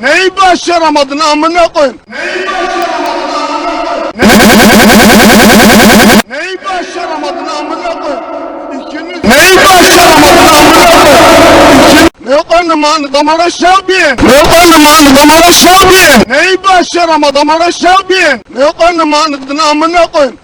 Neyi başaramadın amına koyayım? Neyi başaramadın amına koyayım? Neyi başaramadın amına koyayım? Yok anlamanı damara şabiyen. Yok anlamanı damara şabiyen. Neyi başaramadın amına şabiyen. Yok anlamanı amına koyayım.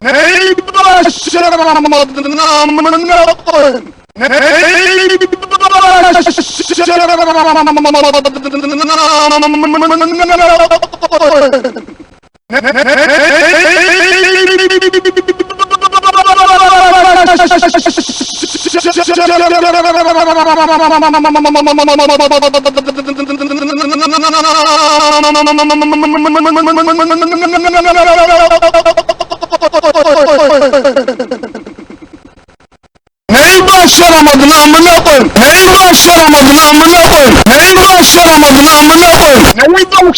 Neyi başaramadın amına koyayım. Neyi başaramadın amına koyayım? Neyi başaramadın amına koyayım? Neyi başaramadın amına koyayım?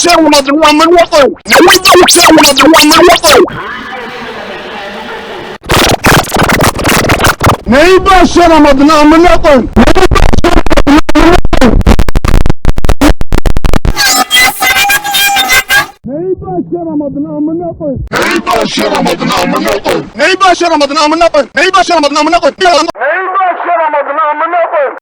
Neyi başaramadın amına koyayım? Neyi başaramadın amına koyayım? Neyi başaramadın amına koyayım? Neyi başaramadın amına koyayım? Neyi başaramadın amına koyayım? Neyi başaramadın amına koyayım? Neyi başaramadın amına koyayım? Neyi başaramadın amına koyayım?